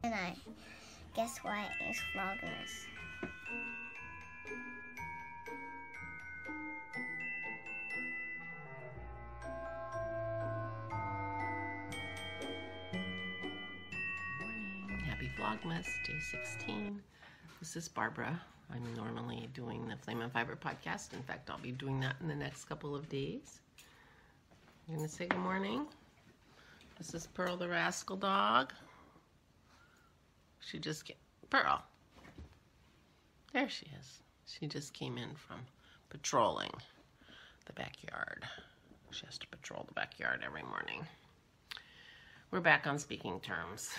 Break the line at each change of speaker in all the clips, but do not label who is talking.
And I guess what is Vlogmas?
Morning. Happy Vlogmas, day 16. This is Barbara. I'm normally doing the Flame and Fiber podcast. In fact, I'll be doing that in the next couple of days. I'm going to say good morning. This is Pearl the Rascal Dog. She just came. Pearl. There she is. She just came in from patrolling the backyard. She has to patrol the backyard every morning. We're back on speaking terms.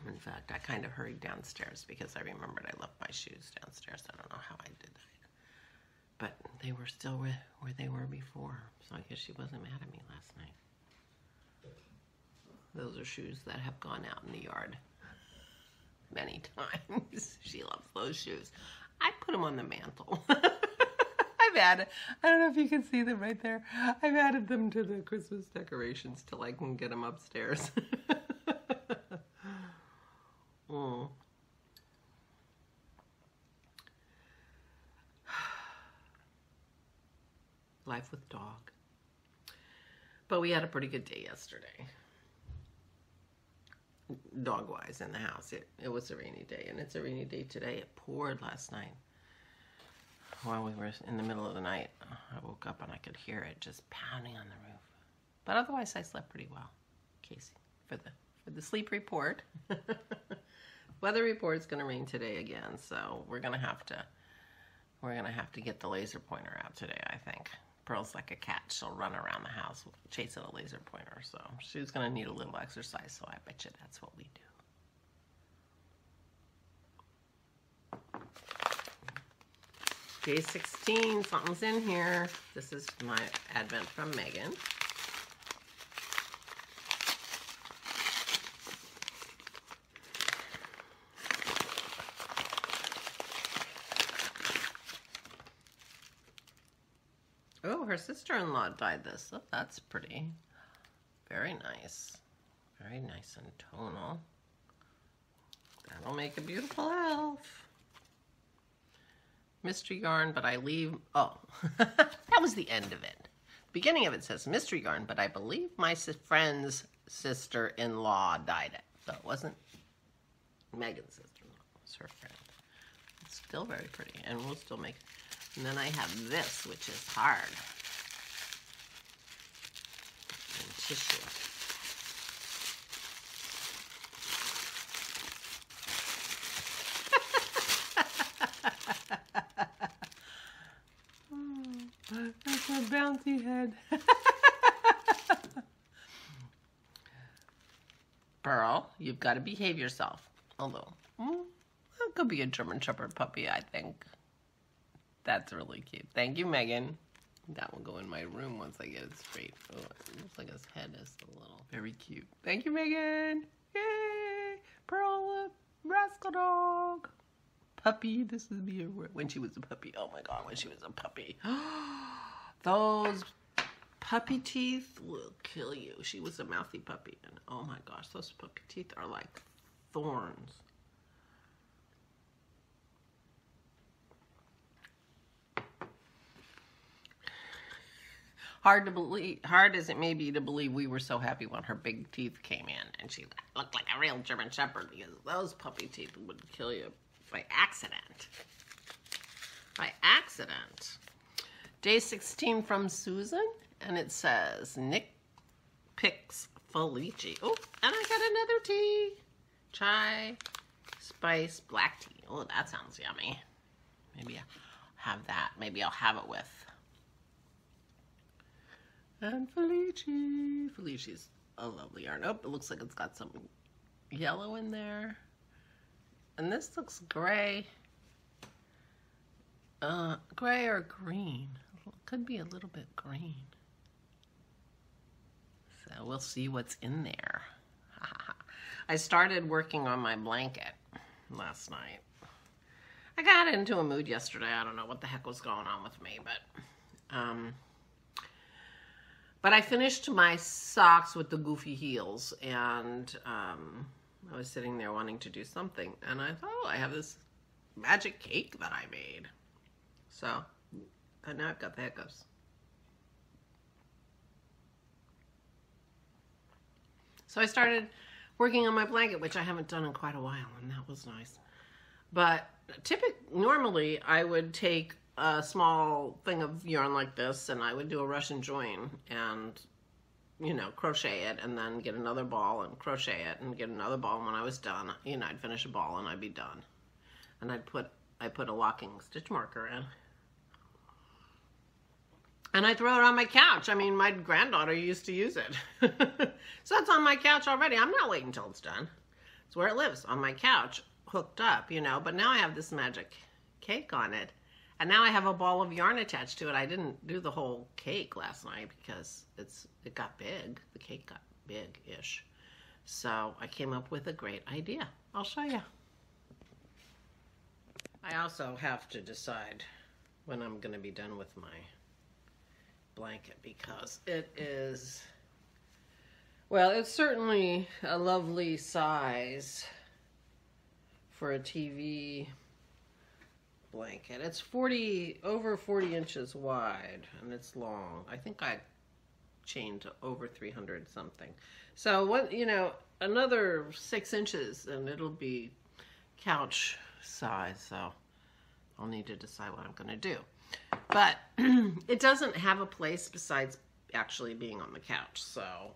In fact, I kind of hurried downstairs because I remembered I left my shoes downstairs. I don't know how I did that. But they were still where they were before, so I guess she wasn't mad at me last night. Those are shoes that have gone out in the yard many times. She loves those shoes. I put them on the mantle. I've added, I don't know if you can see them right there. I've added them to the Christmas decorations till I can get them upstairs. Life with dog. But we had a pretty good day yesterday. Dog-wise in the house. It was a rainy day, and it's a rainy day today. It poured last night. While we were in the middle of the night, I woke up and I could hear it just pounding on the roof. But otherwise, I slept pretty well. Casey, for the sleep report. Weather report is going to rain today again, so we're gonna have to get the laser pointer out today, I think. Pearl's like a cat. She'll run around the house chasing a laser pointer, so she's going to need a little exercise, so I bet you that's what we do. Day 16, something's in here. This is my Advent from Megan. Oh, her sister-in-law dyed this. Oh, that's pretty. Very nice. Very nice and tonal. That'll make a beautiful elf. Mystery yarn, but I leave... Oh, that was the end of it. The beginning of it says mystery yarn, but I believe my friend's sister-in-law dyed it. So it wasn't Megan's sister-in-law. It was her friend. It's still very pretty, and we'll still make... And then I have this, which is hard. And tissue. That's a bouncy head. Pearl, you've got to behave yourself. Although, that could be a German Shepherd puppy, I think. That's really cute. Thank you, Megan. That will go in my room once I get it straight. Oh, it looks like his head is a little. Very cute. Thank you, Megan. Yay! Pearl, rascal dog. Puppy. This is me when she was a puppy. Oh my God, when she was a puppy. Those puppy teeth will kill you. She was a mouthy puppy. And oh my gosh, those puppy teeth are like thorns. Hard as it may be to believe we were so happy when her big teeth came in and she looked like a real German Shepherd, because those puppy teeth would kill you by accident. By accident. Day 16 from Susan, and it says Nick picks Felici. Oh, and I got another tea. Chai, spice, black tea. Oh, that sounds yummy. Maybe I'll have that. Maybe I'll have it with. And Felici. Felici's a lovely yarn. Oh, it looks like it's got some yellow in there. And this looks gray. Gray or green. Could be a little bit green. So we'll see what's in there. I started working on my blanket last night. I got into a mood yesterday. I don't know what the heck was going on with me, but But I finished my socks with the goofy heels, and I was sitting there wanting to do something, and I thought, oh, I have this magic cake that I made. So, and now I've got the hiccups. So I started working on my blanket, which I haven't done in quite a while, and that was nice. But normally I would take a small thing of yarn like this, and I would do a Russian join and, you know, crochet it, and then get another ball and crochet it and get another ball. And when I was done, you know, I'd finish a ball and I'd be done. And I put a locking stitch marker in. And I throw it on my couch. I mean, my granddaughter used to use it. So it's on my couch already. I'm not waiting until it's done. It's where it lives, on my couch, hooked up, you know. But now I have this magic cake on it. And now I have a ball of yarn attached to it. I didn't do the whole cake last night because it got big. The cake got big-ish. So I came up with a great idea. I'll show you. I also have to decide when I'm going to be done with my blanket, because it is, well, it's certainly a lovely size for a TV blanket. It's over 40 inches wide, and it's long. I think I chained to over 300 something. So what, you know, another 6 inches and it'll be couch size. So I'll need to decide what I'm going to do. But it doesn't have a place besides actually being on the couch. So,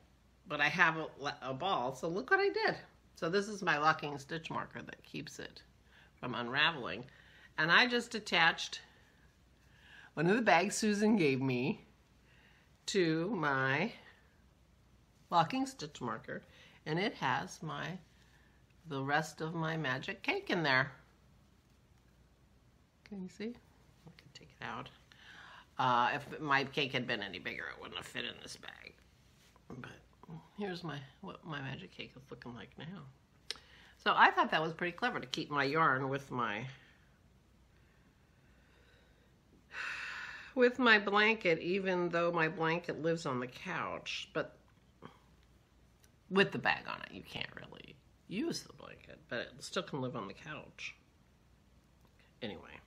but I have a ball. So look what I did. So this is my locking stitch marker that keeps it from unraveling. And I just attached one of the bags Susan gave me to my locking stitch marker. And it has the rest of my magic cake in there. Can you see? I can take it out. If my cake had been any bigger, it wouldn't have fit in this bag. But here's what my magic cake is looking like now. So I thought that was pretty clever to keep my yarn with my blanket, even though my blanket lives on the couch. But with the bag on it, you can't really use the blanket, but it still can live on the couch. Anyway.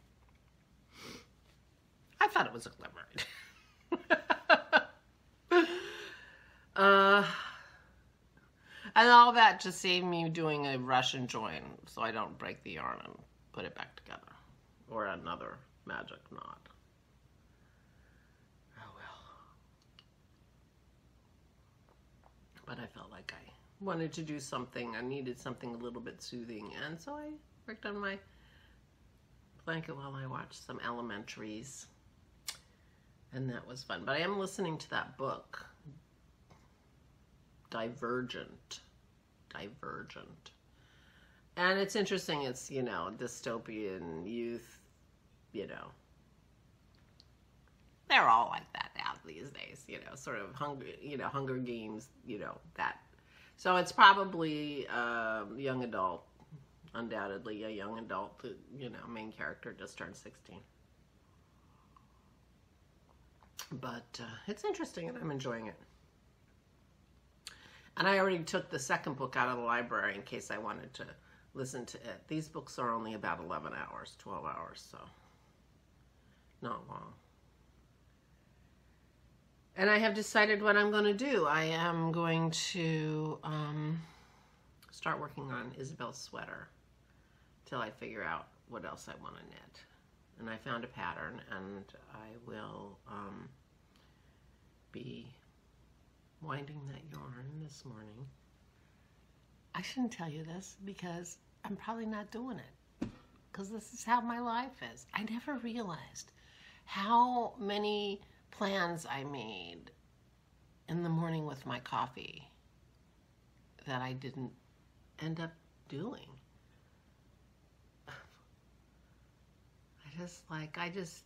I thought it was a clever idea. And all that just saved me doing a Russian join so I don't break the yarn and put it back together. Or another magic knot. Oh well. But I felt like I wanted to do something. I needed something a little bit soothing. And so I worked on my blanket while I watched some Elementaries. And that was fun. But I am listening to that book, Divergent. And it's interesting. It's, you know, dystopian youth, you know. They're all like that now these days, you know, sort of Hunger Games, you know, that. So it's probably young adult, undoubtedly a young adult, you know, main character just turned 16. But it's interesting and I'm enjoying it. And I already took the second book out of the library in case I wanted to listen to it. These books are only about 11 hours, 12 hours, so not long. And I have decided what I'm going to do. I am going to start working on Isabel's sweater till I figure out what else I want to knit. And I found a pattern, and I will be winding that yarn this morning. I shouldn't tell you this because I'm probably not doing it, because this is how my life is. I never realized how many plans I made in the morning with my coffee that I didn't end up doing. I just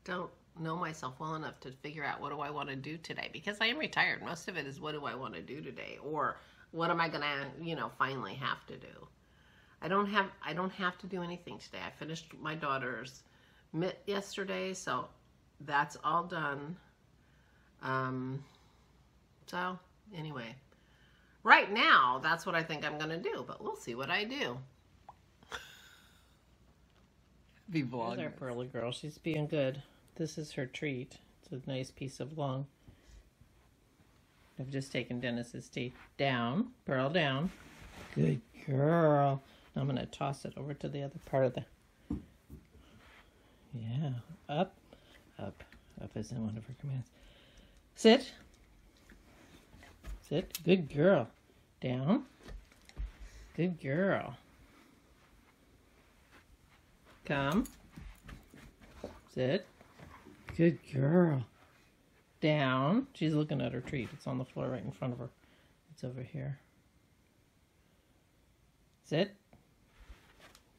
don't know myself well enough to figure out what do I want to do today, because I am retired. Most of it is what do I want to do today, or what am I gonna, you know, finally have to do. I don't have to do anything today. I finished my daughter's mitt yesterday, so that's all done. So anyway, right now, that's what I think I'm going to do, but we'll see what I do. Be vlogging. There's our pearly girl. She's being good. This is her treat. It's a nice piece of long. I've just taken Dennis's teeth down. Pearl down. Good girl. I'm going to toss it over to the other part of the... Yeah. Up. Up. Up isn't one of her commands. Sit. Sit. Good girl. Down. Good girl. Come. Sit. Good girl. Down. She's looking at her treat. It's on the floor right in front of her. It's over here. Sit.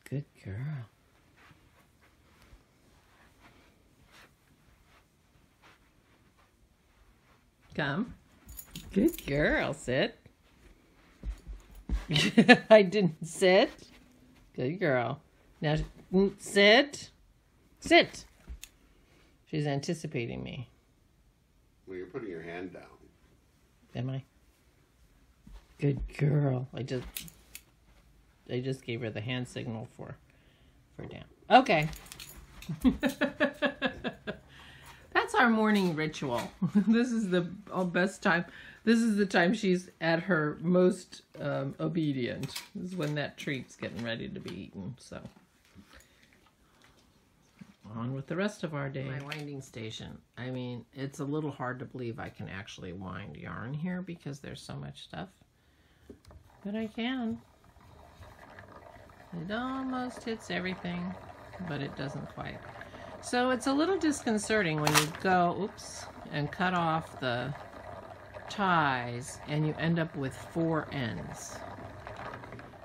Good girl. Come. Good girl. Sit. I didn't sit. Good girl. Now sit. Sit. She's anticipating me.
Well, you're putting your hand down.
Am I? Good girl. I just gave her the hand signal for down. Okay. That's our morning ritual. This is the best time. This is the time she's at her most obedient. This is when that treat's getting ready to be eaten. So on with the rest of our day. My winding station. I mean, it's a little hard to believe I can actually wind yarn here because there's so much stuff. But I can. It almost hits everything, but it doesn't quite. So it's a little disconcerting when you go, oops, and cut off the ties and you end up with 4 ends.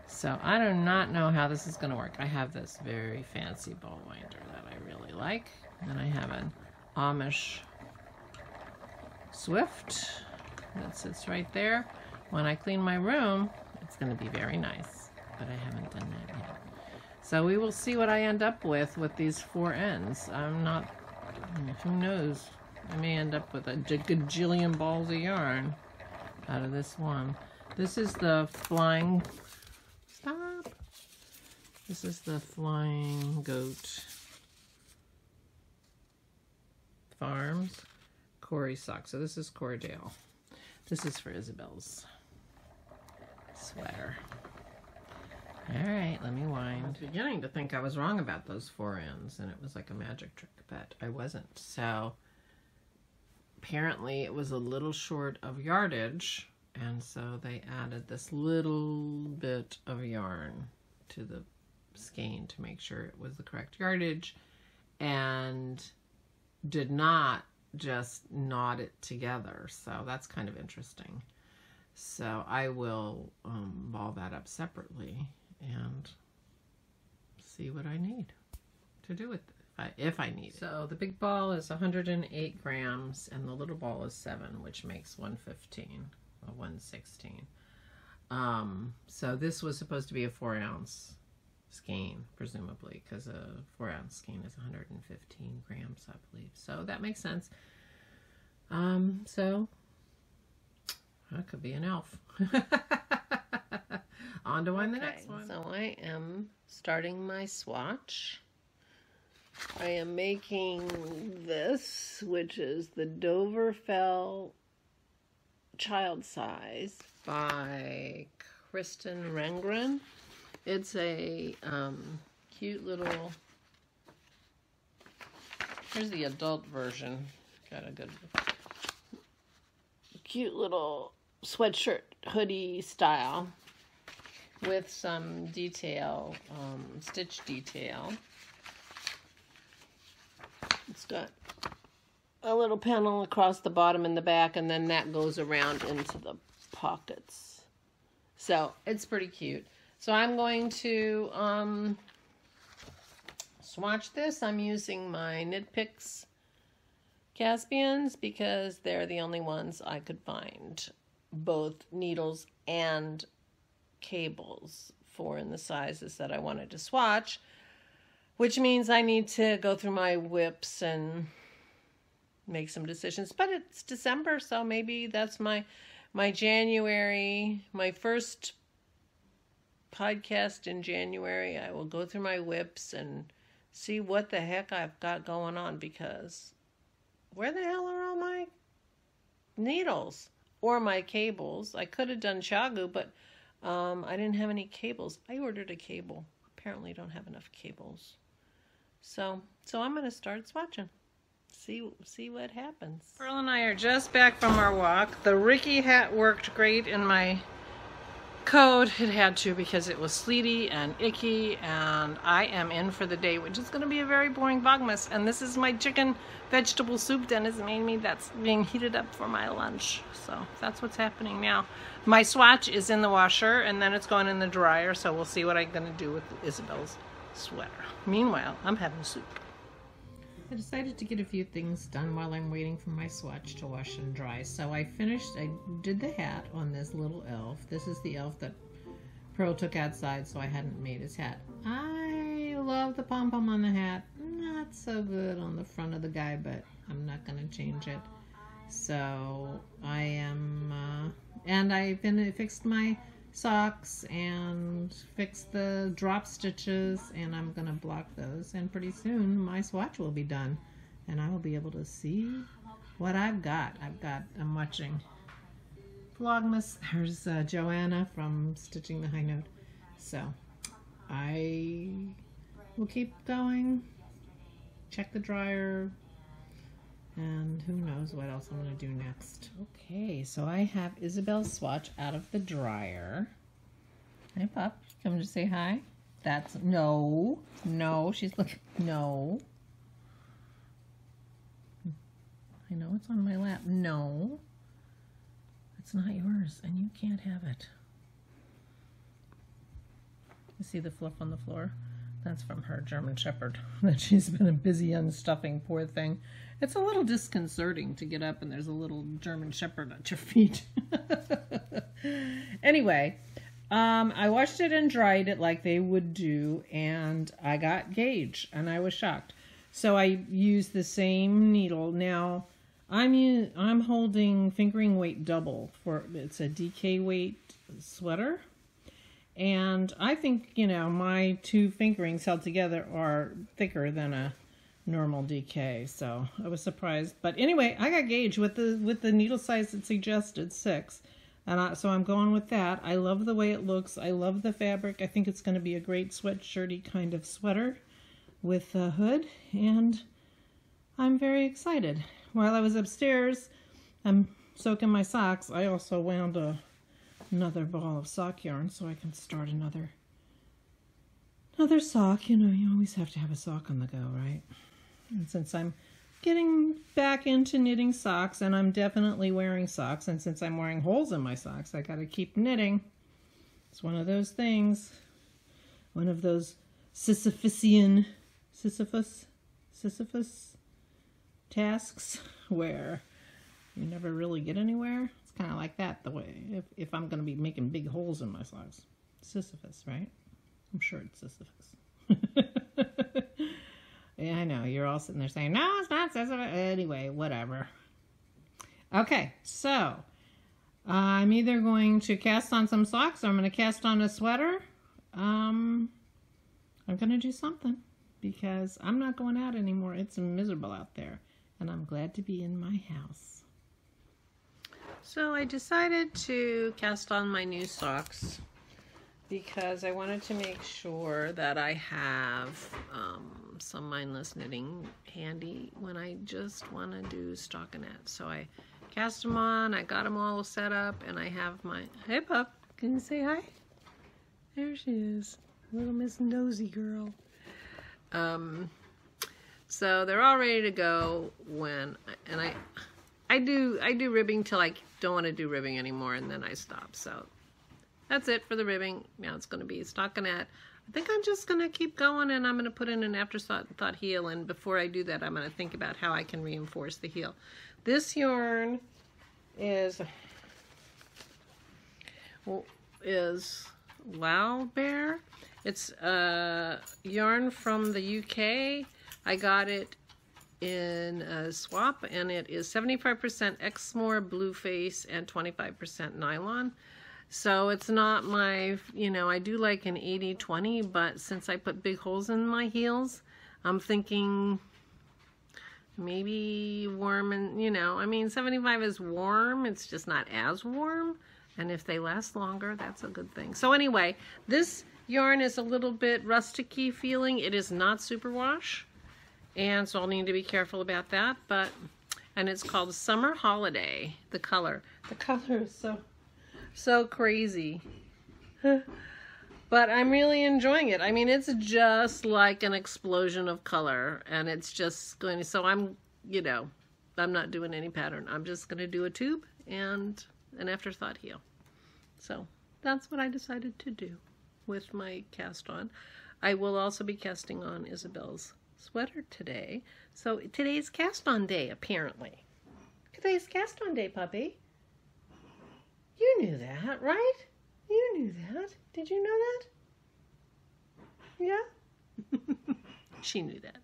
So I do not know how this is going to work. I have this very fancy ball winder that I really like. And I have an Amish Swift that sits right there. When I clean my room, it's going to be very nice. But I haven't done that yet. So we will see what I end up with these 4 ends. I'm not, who knows? I may end up with a gajillion balls of yarn out of this one. This is the flying, stop. This is the Flying Goat Farms Corey sock. So this is Cordale. This is for Isabel's sweater. All right, let me wind. I was beginning to think I was wrong about those 4 ends, and it was like a magic trick, but I wasn't. So apparently it was a little short of yardage, and so they added this little bit of yarn to the skein to make sure it was the correct yardage, and did not just knot it together. So that's kind of interesting. So I will ball that up separately and see what I need to do with it, if I need it. So the big ball is 108 grams and the little ball is 7, which makes 115 or 116. So this was supposed to be a 4-ounce skein, presumably, because a 4-ounce skein is 115 grams, I believe. So that makes sense. So that could be an elf. On to the next one. So I am starting my swatch. I am making this, which is the Doverfell Child Size by Kristen Rengren. It's a cute little, here's the adult version. Got a good, cute little sweatshirt hoodie style with some detail, stitch detail. It's got a little panel across the bottom and the back, and then that goes around into the pockets. So it's pretty cute. So I'm going to swatch this. I'm using my Knit Picks Caspians because they're the only ones I could find, both needles and cables for in the sizes that I wanted to swatch, which means I need to go through my whips and make some decisions. But it's December, so maybe that's my January, my first podcast in January. I will go through my whips and see what the heck I've got going on, because where the hell are all my needles or my cables? I could have done chagu, but I didn't have any cables. I ordered a cable. Apparently I don't have enough cables. So I'm going to start swatching. See what happens. Pearl and I are just back from our walk. The Ricky hat worked great in my coat. It had to, because it was sleety and icky, and I am in for the day, which is going to be a very boring Vlogmas. And this is my chicken vegetable soup Dennis made me that's being heated up for my lunch. So that's what's happening now. My swatch is in the washer, and then it's going in the dryer, so we'll see what I'm going to do with Isabel's sweater. Meanwhile, I'm having soup. I decided to get a few things done while I'm waiting for my swatch to wash and dry. So I did the hat on this little elf. This is the elf that Pearl took outside, so I hadn't made his hat. I love the pom-pom on the hat. Not so good on the front of the guy, but I'm not going to change it. So I am, and I fixed my socks and fix the drop stitches, and I'm gonna block those, and pretty soon my swatch will be done and I will be able to see what I'm watching Vlogmas. There's Joanna from Stitching the High Note, so I will keep going, check the dryer, and who knows what else I'm going to do next. Okay, so I have Isabel's swatch out of the dryer. Hey, Pup, come to say hi. That's, no, she's looking, no. I know it's on my lap. No, it's not yours, and you can't have it. You see the fluff on the floor? That's from her German Shepherd that she's been busy unstuffing, poor thing. It's a little disconcerting to get up and there's a little German Shepherd at your feet. Anyway, I washed it and dried it like they would do, and I got gauge, and I was shocked. So I used the same needle. Now, I'm holding fingering weight double. It's a DK weight sweater. And I think, you know, my two fingerings held together are thicker than a normal DK, so I was surprised. But anyway, I got gauge with the needle size that suggested 6, and so I'm going with that. I love the way it looks. I love the fabric. I think it's going to be a great sweatshirty kind of sweater with a hood, and I'm very excited. While I was upstairs, I'm soaking my socks. I also wound another ball of sock yarn so I can start another sock. You know, you always have to have a sock on the go, right? And since I'm getting back into knitting socks, and I'm definitely wearing socks, and since I'm wearing holes in my socks, I gotta keep knitting. It's one of those things, one of those Sisyphus tasks where you never really get anywhere. It's kind of like that, the way, if I'm going to be making big holes in my socks. Sisyphus, right? I'm sure it's Sisyphus. Yeah, I know. You're all sitting there saying, no, it's not Sisyphus. Anyway, whatever. Okay, so I'm either going to cast on some socks or I'm going to cast on a sweater. I'm going to do something because I'm not going out anymore. It's miserable out there, and I'm glad to be in my house. So I decided to cast on my new socks because I wanted to make sure that I have some mindless knitting handy when I just want to do stockinette. So I cast them on, I got them all set up, and I have my... Hey, Pup, can you say hi? There she is, little Miss Nosy girl. So they're all ready to go when... And I do ribbing till I don't want to do ribbing anymore, and then I stop. So that's it for the ribbing. Now it's going to be stockinette. I think I'm just going to keep going, and I'm going to put in an afterthought heel, and before I do that, I'm going to think about how I can reinforce the heel. This yarn is Wow Bear. It's yarn from the UK. I got it in a swap, and it is 75% Exmoor Blueface and 25% nylon. So it's not my, you know, I do like an 80-20, but since I put big holes in my heels, I'm thinking maybe warm, and, you know, I mean, 75 is warm, it's just not as warm. And if they last longer, that's a good thing. So anyway, this yarn is a little bit rusticy feeling. It is not superwash, and so I'll need to be careful about that. But, and it's called Summer Holiday, the color. The color is so crazy. But I'm really enjoying it. I mean, it's just like an explosion of color, and it's just going to, so I'm, you know, I'm not doing any pattern. I'm just going to do a tube and an afterthought heel. So that's what I decided to do with my cast on. I will also be casting on Isabel's sweater today. So today's cast on day, apparently. Today's cast on day, puppy. You knew that, right? You knew that. Did you know that? Yeah? She knew that.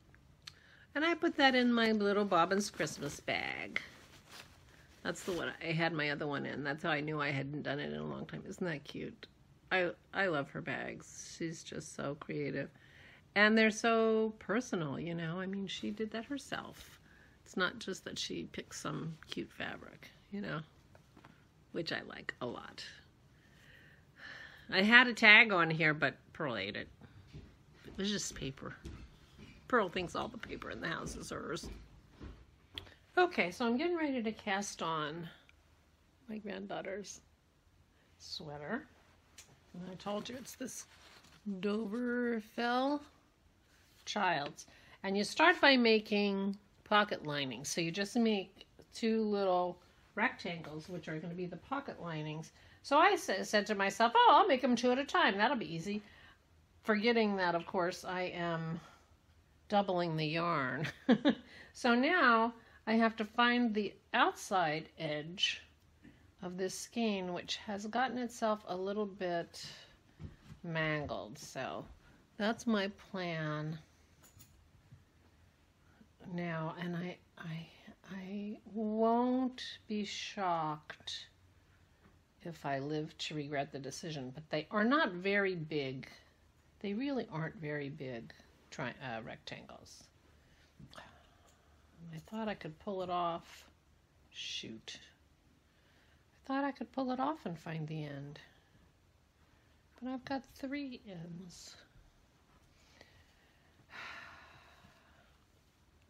And I put that in my little Bobbin's Christmas bag. That's the one I had my other one in. That's how I knew I hadn't done it in a long time. Isn't that cute? I love her bags. She's just so creative. And they're so personal, you know. I mean, she did that herself. It's not just that she picked some cute fabric, you know, which I like a lot. I had a tag on here, but Pearl ate it. It was just paper. Pearl thinks all the paper in the house is hers. Okay, so I'm getting ready to cast on my granddaughter's sweater. And I told you it's this Doverfell Child's. And you start by making pocket linings. So you just make two little rectangles, which are going to be the pocket linings. So I said to myself, oh, I'll make them two at a time. That'll be easy. Forgetting that, of course, I am doubling the yarn. So now I have to find the outside edge of this skein, which has gotten itself a little bit mangled. So that's my plan now, and I won't be shocked if I live to regret the decision, but they are not very big. They really aren't very big rectangles. I thought I could pull it off. Shoot. I thought I could pull it off and find the end. But I've got 3 ends.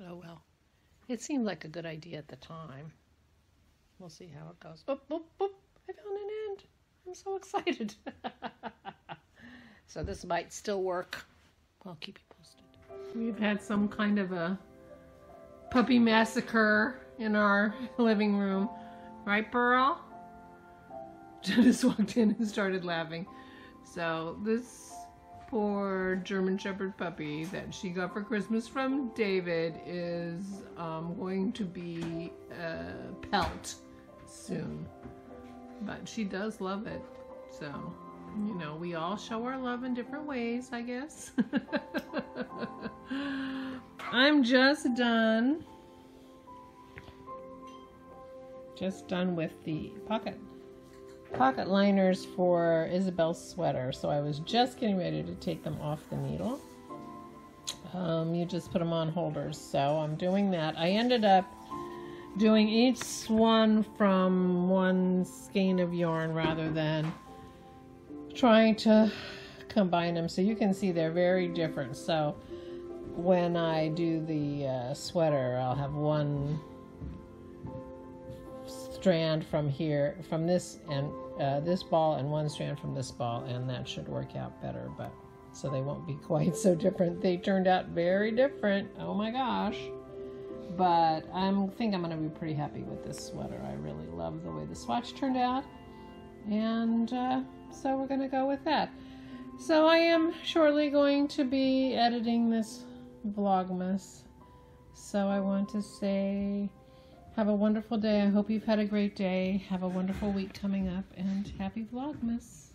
Oh well. It seemed like a good idea at the time. We'll see how it goes. Boop, boop, boop. I found an end. I'm so excited. So this might still work. I'll keep you posted. We've had some kind of a puppy massacre in our living room. Right, Pearl? Just walked in and started laughing. So this poor German Shepherd puppy that she got for Christmas from David is going to be a pelt soon. But she does love it. So, you know, we all show our love in different ways, I guess. I'm just done. Just done with the pocket liners for Isabel's sweater. So I was just getting ready to take them off the needle. You just put them on holders. So I'm doing that. I ended up doing each one from one skein of yarn rather than trying to combine them. So you can see they're very different. So when I do the sweater, I'll have one strand from here, from this and this ball, and one strand from this ball, and that should work out better. But so they won't be quite so different. They turned out very different. Oh my gosh. But I think I'm going to be pretty happy with this sweater. I really love the way the swatch turned out. And so we're going to go with that. So I am shortly going to be editing this Vlogmas. So I want to say have a wonderful day. I hope you've had a great day. Have a wonderful week coming up. And happy Vlogmas.